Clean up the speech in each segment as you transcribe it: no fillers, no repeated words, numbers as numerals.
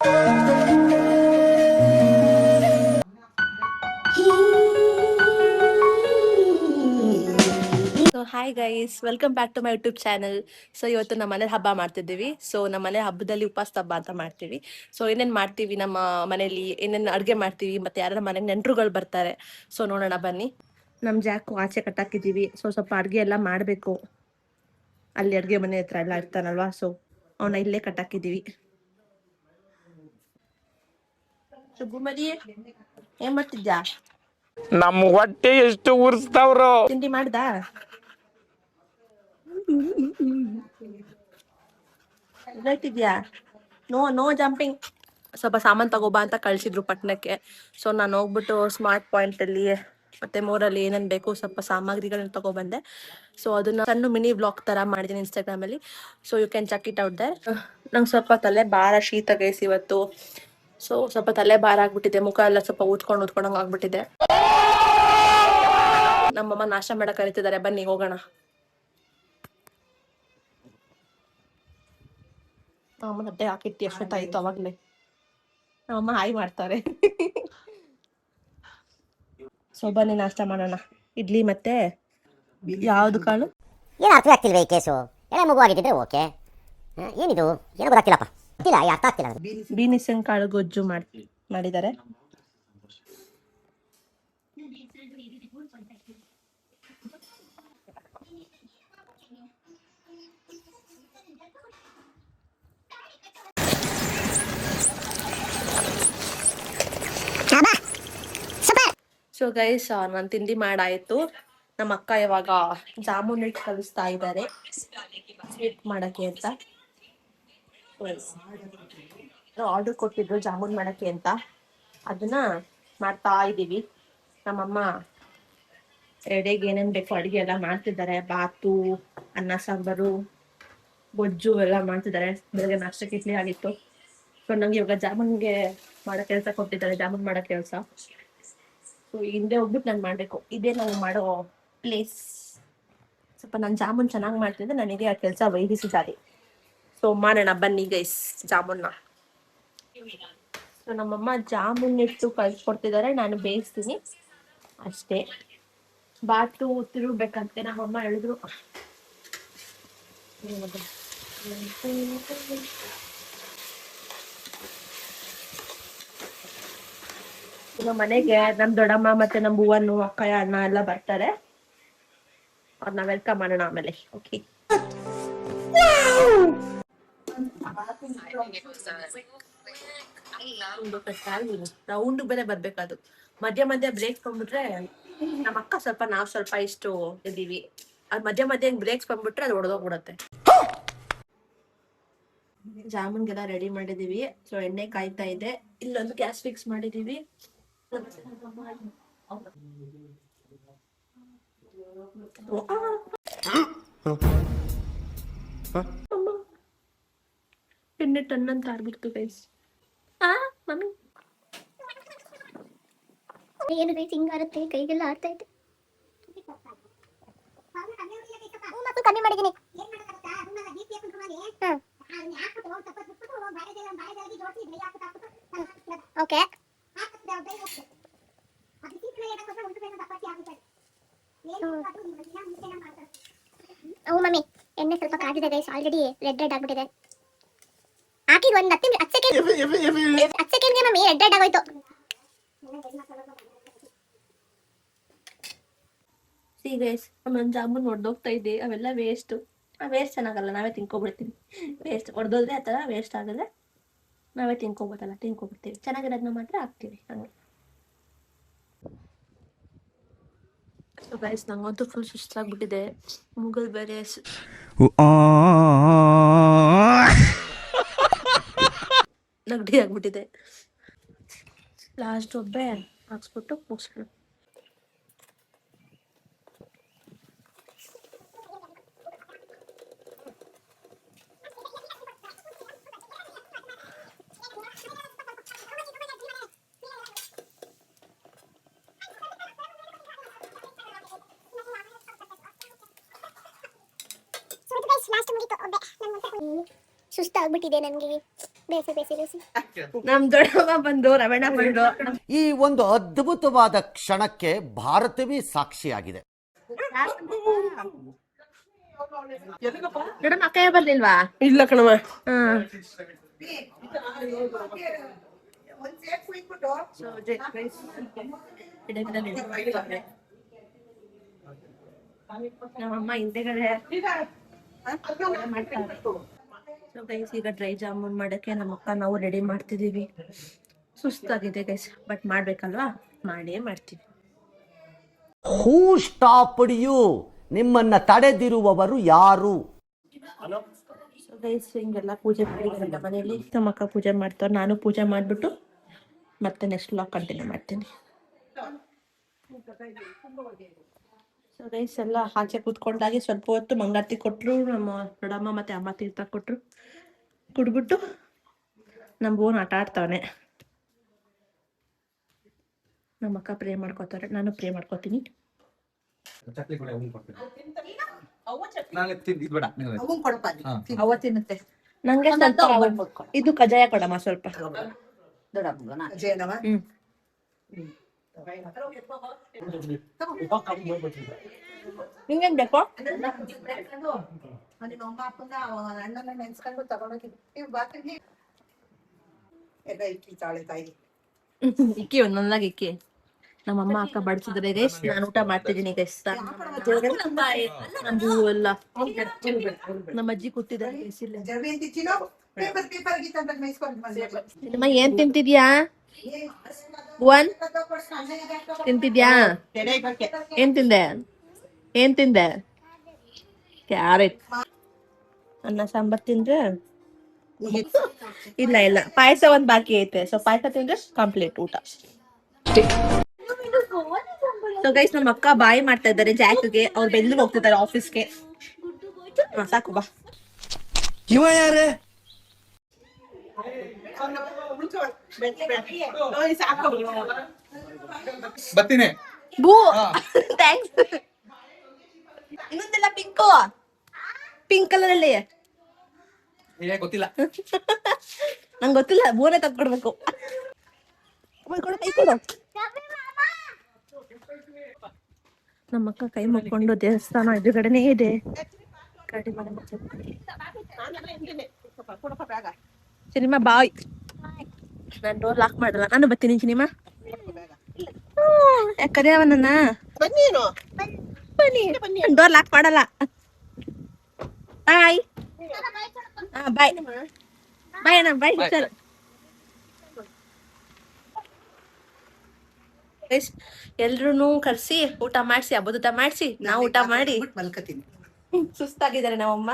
So hi guys, welcome back to my YouTube channel. So ಇವತ್ತು ನಮ್ಮ ಮನೇಲಿ ಹಬ್ಬ ಮಾಡ್ತಿದ್ದೀವಿ. ಸೊ ನಮ್ಮ ಮನೆ ಹಬ್ಬದಲ್ಲಿ ಉಪವಾಸ ಹಬ್ಬ ಅಂತ ಮಾಡ್ತೀವಿ. ಸೊ ಏನೇನು ಮಾಡ್ತೀವಿ ನಮ್ಮ ಮನೇಲಿ, ಏನೇನು ಅಡುಗೆ ಮಾಡ್ತೀವಿ, ಮತ್ತು ಯಾರ ಮನೆಗೆ ನೆಂಟರುಗಳು ಬರ್ತಾರೆ. ಸೊ ನೋಡೋಣ ಬನ್ನಿ. ನಮ್ಮ ಜಾಕು ಆಚೆ ಕಟ್ಟಾಕಿದ್ದೀವಿ. ಸೊ ಸ್ವಲ್ಪ ಅಡುಗೆ ಎಲ್ಲ ಮಾಡಬೇಕು. ಅಲ್ಲಿ ಅಡುಗೆ ಮನೆ ಹತ್ರ ಎಲ್ಲ ಇರ್ತಾನಲ್ವಾ, ಸೊ ಅವನ್ನ ಇಲ್ಲೇ ಕಟ್ಟಾಕಿದ್ದೀವಿ. ಶುಭಮರಿ, ಏನ್ ಮಾಡ್ತಿದ್ಯಾ? ನಮ್ಮ ಹೊಟ್ಟೆ ಎಷ್ಟು ಉರ್ಸ್ತಾವ್ರು. ತಿಂಡಿ ಮಾಡ್ದಾ? ಇದ್ಯಾ? No jumping. ಸ್ವಲ್ಪ ಸಾಮಾನು ತಗೋಬಾ ಅಂತ ಕಳಿಸಿದ್ರು ಪಟ್ಟಣಕ್ಕೆ. ಸೊ ನಾನು ಹೋಗ್ಬಿಟ್ಟು ಸ್ಮಾರ್ಟ್ ಪಾಯಿಂಟಲ್ಲಿ ಮತ್ತೆ ಮೋರಲ್ಲಿ ಏನೇನು ಬೇಕು ಸ್ವಲ್ಪ ಸಾಮಗ್ರಿಗಳನ್ನ ತಗೊಬಂದೆ. ಸೊ ಅದನ್ನ ಸಣ್ಣ ಮಿನಿ ಬ್ಲಾಗ್ ಥರ ಮಾಡಿದ್ದೀನಿ ಇನ್ಸ್ಟಾಗ್ರಾಮಲ್ಲಿ. So you can check it out there. ನಂಗೆ ಸ್ವಲ್ಪ ತಲೆ ಭಾರ, ಶೀತ ಗೈಸ್ ಇವತ್ತು. ಸೊ ಸ್ವಲ್ಪ ತಲೆ ಭಾರ ಆಗ್ಬಿಟ್ಟಿದೆ, ಮುಖ ಎಲ್ಲ ಸ್ವಲ್ಪ ಊದ್ಕೊಂಡಂಗೆ ಆಗ್ಬಿಟ್ಟಿದೆ. ನಮ್ಮಮ್ಮ ನಾಷ್ಟ ಮಾಡಕ್ಕೆ ಕರಿತಿದ್ದಾರೆ, ಬನ್ನಿ ಹೋಗೋಣ. ಅಮ್ಮನ ಹೊಟ್ಟೆ ಹಾಕಿಟ್ಟು ಎಷ್ಟೊತ್ತಾಯ್ತು ಅವಾಗಲೇ. ನಮ್ಮಮ್ಮ ಹಾಯ್ ಮಾಡ್ತಾರೆ. ಸೊ ಬನ್ನಿ ನಾಷ್ಟ ಮಾಡೋಣ. ಇಡ್ಲಿ ಮತ್ತೆ ಯಾವ್ದು ಕಾಳು ಏನು ಅರ್ಥ ಆಗ್ತಿಲ್ವೇ ಈ ಕೇಸು? ಎಳೆ ಮಗು ಆಗಿದ್ದರೆ ಓಕೆ, ಏನಿದು ಏನೋ ಗೊತ್ತಾಗ್ತಿಲ್ಲಪ್ಪ, ಗೊತ್ತಿಲ್ಲ, ಅರ್ಥ ಆಗ್ತಿಲ್ಲ. ಬೀನಿಸಿನ ಕಾಳು ಗೊಜ್ಜು ಮಾಡಿದ್ದಾರೆ. ಸೊ ಗೈಸ್, ನಾನು ತಿಂಡಿ ಮಾಡಾಯ್ತು. ನಮ್ಮ ಅಕ್ಕ ಇವಾಗ ಜಾಮೂನ್ ಹಿಟ್ಟು ಕಲಿಸ್ತಾ ಇದ್ದಾರೆ ಸ್ವೀಟ್ ಮಾಡಕ್ಕೆ ಅಂತ. ಆರ್ಡರ್ ಕೊಟ್ಟಿದ್ರು ಜಾಮೂನ್ ಮಾಡಕ್ಕೆ ಅಂತ, ಅದನ್ನ ಮಾಡ್ತಾ ಇದ್ದೀವಿ. ನಮ್ಮಮ್ಮ ಎಡೆಗೆ ಏನೇನು ಬೇಕು ಅಡುಗೆ ಎಲ್ಲ ಮಾಡ್ತಿದ್ದಾರೆ. ಬಾತು, ಅನ್ನ ಸಾಂಬಾರು, ಗೊಜ್ಜು ಎಲ್ಲ ಮಾಡ್ತಿದ್ದಾರೆ. ಬೆಳಗ್ಗೆ ನಾಷ್ಟಕ್ಕೆ ಇಡ್ಲಿ ಆಗಿತ್ತು. ಸೊ ನಂಗೆ ಇವಾಗ ಜಾಮೂನ್ಗೆ ಮಾಡೋ ಕೆಲಸ ಕೊಟ್ಟಿದ್ದಾರೆ, ಜಾಮೂನ್ ಮಾಡೋ ಕೆಲಸ. ಸೊ ಹಿಂದೆ ಹೋಗ್ಬಿಟ್ಟು ನಾನು ಮಾಡಬೇಕು. ಇದೇ ನಾವು ಮಾಡೋ ಪ್ಲೇಸ್. ಸ್ವಲ್ಪ ನಾನು ಜಾಮೂನ್ ಚೆನ್ನಾಗಿ ಮಾಡ್ತಿದ್ದೆ, ನನಗೆ ಆ ಕೆಲಸ ವಹಿಸಿದ್ದಾರೆ. ಸೊ ಮಾಡೋಣ ಬನ್ನಿ ಗೈಸ್ ಜಾಮೂನ್ನ. ಸೊ ನಮ್ಮಮ್ಮ ಜಾಮೂನ್ ಇಟ್ಟು ಕಳ್ಸಿಕೊಡ್ತಿದ್ದಾರೆ, ನಾನು ಬೇಯಿಸ್ತೀನಿ ಅಷ್ಟೇ. ಬಾತು ತಿರುಗಬೇಕಂತೆ ನಮ್ಮಮ್ಮ ಹೇಳಿದ್ರು. ನಮ್ಮ ಮನೆಗೆ ನಮ್ ದೊಡ್ಡಮ್ಮ ಮತ್ತೆ ನಮ್ ಹೂವನ್ನು ಅಕ್ಕಯ್ಯ ಅಣ್ಣ ಎಲ್ಲ ಬರ್ತಾರೆ. ಅವ್ರನ್ನ ವೆಲ್ಕಮ್ ಮಾಡೋಣ ಆಮೇಲೆ. ಓಕೆ, ರೌಂಡ್ ಬೇರೆ ಬರ್ಬೇಕದು. ಮಧ್ಯ ಮಧ್ಯ ಬ್ರೇಕ್ ಬಂದ್ಬಿಟ್ರೆ ನಮ್ಮ ಅಕ್ಕ ಸ್ವಲ್ಪ ನಾವ್ ಸ್ವಲ್ಪ ಇಷ್ಟು ಇದ್ದೀವಿ. ಅದ್ ಮಧ್ಯ ಮಧ್ಯ ಬ್ರೇಕ್ಸ್ ಬಂದ್ಬಿಟ್ರೆ ಅದು ಹೊಡೆದೋಗ್ಬಿಡತ್ತೆ. ಜಾಮೂನ್ಗೆಲ್ಲ ರೆಡಿ ಮಾಡಿದೀವಿ. ಸೊ ಎಣ್ಣೆ ಕಾಯ್ತಾ ಇದೆ. ಇಲ್ಲೊಂದು ಗ್ಯಾಸ್ ಫಿಕ್ಸ್ ಮಾಡಿದೀವಿ. ಎಣ್ಣೆ ಟನ್ ಅಂತ ಆಗ್ಬಿಡ್ತು ಗೈಸ್. ಮಮ್ಮಿ ಏನು ಗೈಸ್ ಹಿಂಗಾರುತ್ತೆ, ಕೈಗೆಲ್ಲ ಆಡ್ತಾ ಇದೆ. ಮಕ್ಕಳು ಕಮ್ಮಿ ಮಾಡಿದ್ದೀನಿ. ಓಕೆ, ಹ್ಞೂ ಮಮ್ಮಿ, ಎಣ್ಣೆ ಸ್ವಲ್ಪ ಕಾದಿದೆ ಗೈಸ್. ಆಲ್ರೆಡಿ ರೆಡ್ ಆಗ್ಬಿಟ್ಟಿದೆ. ಹಾಕಿದ್ ಒಂದು 10 ಸೆಕೆಂಡ್ಗೆ ಮಮ್ಮಿ ರೆಡ್ ಆಗೋಯ್ತು. ಸಿ ಗೈಸ್, ಒಂದೊಂದು ಜಾಮೂನ್ ಹೊಡೆದೋಗ್ತಾ ಇದೆ. ಅವೆಲ್ಲ ವೇಸ್ಟ್. ವೇಸ್ಟ್ ಚೆನ್ನಾಗಲ್ಲ, ನಾವೇ ತಿನ್ಕೊಬಿಡ್ತೀವಿ. ವೇಸ್ಟ್ ಹೊಡೆದೋದ್ರೆ ಆ ಥರ ವೇಸ್ಟ್ ಆಗಿದ್ರೆ ನಾವೇ ತಿನ್ಕೊಬಿಡ್ತೀವಿ. ಚೆನ್ನಾಗಿರೋದನ್ನ ಮಾತ್ರ ಹಾಕ್ತೀವಿ ಹಂಗೆ. ಸೊ ಗೈಸ್, ನಂಗಂತೂ ಫುಲ್ ಸುಸ್ತಾಗ್ಬಿಟ್ಟಿದೆ. ಮುಗಲ್ ಬೇರೆ ನಗಡಿ ಆಗ್ಬಿಟ್ಟಿದೆ. ಲಾಸ್ಟ್ ಒಬ್ಬೆ ಹಾಕ್ಸ್ಬಿಟ್ಟು ಮುಗಿಸ್ಬಿಡು. ಸುಸ್ತಾಗ್ಬಿಟ್ಟಿದೆ ನನಗೆ. ಬೇಸಿ ನಮ್ ದೊಡ್ಡಮ್ಮ ಬಂದು ರವಣ ಬಂದು ಈ ಒಂದು ಅದ್ಭುತವಾದ ಕ್ಷಣಕ್ಕೆ ಭಾರತವೇ ಸಾಕ್ಷಿಯಾಗಿದೆ. ದೊಡ್ಡಮ್ಮ ಅಕ್ಕಯ್ಯ ಬರ್ಲಿಲ್ವಾ? ಇಲ್ಲ ಕಣವ. ನಮ್ಮಮ್ಮ ಹಿಂದೆಗಡೆ ಗೈಸ್ ಈಗ ಡ್ರೈ ಜಾಮೂನ್ ಮಾಡಕ್ಕೆ ನಮ್ಮ ಅಕ್ಕ ನಾವು ರೆಡಿ ಮಾಡ್ತಿದೀವಿ. ಸುಸ್ತಾಗಿದೆ ಗೈಸ್, ಬಟ್ ಮಾಡ್ಬೇಕಲ್ವಾ, ಮಾಡೇ ಮಾಡ್ತೀವಿ. ಹೂ ಸ್ಟಾಪ್ಡ್ ಯು? ನಿಮ್ಮನ್ನ ತಡೆದಿರುವವರು ಯಾರು? ಸೊ ಗೈಸ್ ಹಿಂಗೆಲ್ಲ ಪೂಜೆ ಮಾಡಿದಾರಲ್ಲ ಮನೆಯಲ್ಲಿ, ನಮ್ಮ ಅಕ್ಕ ಪೂಜೆ ಮಾಡ್ತಾರೆ, ನಾನು ಪೂಜೆ ಮಾಡ್ಬಿಟ್ಟು ಮತ್ತೆ ನೆಕ್ಸ್ಟ್ ವ್ಲಾಗ್ ಕಂಟಿನ್ಯೂ ಮಾಡ್ತೀನಿ. ಸೊ ಗೈಸ್ ಎಲ್ಲ ಆಚೆ ಕೂತ್ಕೊಂಡಾಗಿ ಸ್ವಲ್ಪ ಹೊತ್ತು ಮಂಗಾರತಿ ಕೊಟ್ಟರು, ನಮ್ಮ ದೊಡ್ಡಮ್ಮ ಮತ್ತೆ ಅಮ್ಮ ತೀರ್ಥ ಕೊಟ್ಟರು, ಕುಡ್ಬಿಟ್ಟು ನಮ್ಮ ಬೋನ್ ಆಟ ಆಡ್ತಾವನೆ. ನಮ್ಮ ಅಕ್ಕ ಪ್ರೇ ಮಾಡ್ಕೋತಾರೆ, ನಾನು ಪ್ರೇ ಮಾಡ್ಕೋತೀನಿ. ಅವ ತಿನ್ನುತ್ತೆ. ನಂಗೆ ಸ್ವಲ್ಪ ಇದು ಕಜಾಯ ಕೊಡಮ್ಮ ಸ್ವಲ್ಪ. ಹ್ಮ್ ನಿಂಗೇನ್ ಬೇಕು? ನಿಮ್ಮ ಅಪ್ಪನ ಅಣ್ಣನ ನೆನ್ಸ್ಕೊಂಡು ತಗೊಂಡೋಗಿ ಎಲ್ಲ ಇಕ್ಕಿ ತಾಳೆ ತಾಯಿ ಇಕ್ಕಿ ಒಂದೊಂದಾಗಿ ಇಕ್ಕಿ. ನಮ್ಮಮ್ಮ ಅಕ್ಕ ಬಡಿಸಿದ್ರೆ ಗೈಸ್, ನಾನು ಊಟ ಮಾಡ್ತಿದ್ದೀನಿ ಗೈಸ್. ನಮ್ದು ಎಲ್ಲ ನಮ್ಮ ಅಜ್ಜಿ ಕೂತಿದ್ದಾರೆ ಗೈಸ್ ಇಲ್ಲಿ. ಜರ್ವೇಂತಿ ಚಿನ್ನೋ ಪೇಪರ್ ಪೇಪರ್ ಗೀತ ಮೇಯಿಸ್ಕೊಂಡು ಬಂದೆ. ನಿಮ್ಮ ಏನ್ ತಿಂತಿದ್ಯಾ? ಭುವನ್ ತಿಂತಿದ್ಯಾ? ಏನ್ ತಿಂದೆ? ಏನ್ ತಿಂದೆ? ಕ್ಯಾರೆಟ್. ಅನ್ನ ಸಾಂಬಾರ್ ತಿಂದ್ರೆ ಇಲ್ಲ ಇಲ್ಲ, ಪಾಯಸ ಒಂದ್ ಬಾಕಿ ಐತೆ. ಸೊ ಪಾಯಸ ತಿಂದ್ರೆ ಕಂಪ್ಲೀಟ್ ಊಟ. ಸೊ ಗೈಸ್ ನಮ್ಮ ಅಕ್ಕ ಬಾಯಿ ಮಾಡ್ತಾ ಇದ್ದಾರೆ ಜಾಕ್ಗೆ. ಅವ್ರು ಬೆಂಗಳೂರು ಹೋಗ್ತಿದ್ದಾರೆ ಆಫೀಸ್ಗೆ. ಸಾಕು ಬಾ. ಇವ ಯಾರೇ? ಬರ್ತೀನಿ. ಬೂ ಥ್ಯಾಂಕ್ಸ್. ಇನ್ನೊಂದೆಲ್ಲ ಪಿಂಕು, ಪಿಂಕ್ ಕಲರ್ ಅಲ್ಲಿ ಗೊತ್ತಿಲ್ಲ. ನಂಗೆ ಗೊತ್ತಿಲ್ಲ, ಬೋನೆ ತಕ್ಕೊಡ್ಬೇಕು. ಕೈ ಕೊಡು. ನಮ್ಮ ಅಕ್ಕ ಕೈ ಮುಕ್ಕೊಂಡು ದೇವಸ್ಥಾನ ಎದುರುಗಡೆನೇ ಇದೆ. ಸಿನಿಮಾ ಬಾಯ್. ನಾನು ಡೋರ್ ಲಾಕ್ ಮಾಡಲ್ಲ, ನಾನು ಬರ್ತೀನಿ ಸಿನಿಮಾ. ಕರಿಯವ ನನ್ನ ಬನ್ನಿ, ಡೋರ್ ಲಾಕ್ ಮಾಡಲ್ಲ. ಬಾಯ್ ಬಾಯ್ ಬಾಯ್ ಅಣ್ಣ, ಬಾಯ್ ಸರ್. ಎಲ್ರು ಕರ್ಸಿ ಊಟ ಮಾಡ್ಸಿ, ಹಬ್ಬದ ಊಟ ಮಾಡ್ಸಿ, ನಾವು ಊಟ ಮಾಡಿ ಮಲ್ಕತೀನಿ. ಸುಸ್ತಾಗಿದ್ದಾರೆ ನಮ್ಮಮ್ಮ.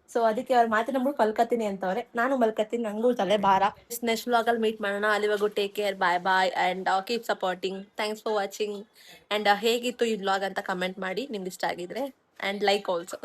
ಸೊ ಅದಕ್ಕೆ ಅವ್ರ ಮಾತಿನ ನಂಬಿಟ್ಟು ಮಲ್ಕತೀನಿ ಅಂತವ್ರೆ. ನಾನು ಮಲ್ಕತೀನಿ, ನಂಗೂ ತಲೆ ಭಾರ. ನೆಕ್ಸ್ಟ್ ವ್ಲಾಗ್ ಅಲ್ಲಿ ಮೀಟ್ ಮಾಡೋಣ. ಅಲ್ಲಿವರೆಗೂ take care, bye bye and keep supporting. Thanks for watching. And ಹೇಗಿತ್ತು ಈ ವ್ಲಾಗ್ ಅಂತ ಕಮೆಂಟ್ ಮಾಡಿ ನಿಮ್ಗೆ ಇಷ್ಟ ಆಗಿದ್ರೆ, ಅಂಡ್ ಲೈಕ್ ಆಲ್ಸೋ.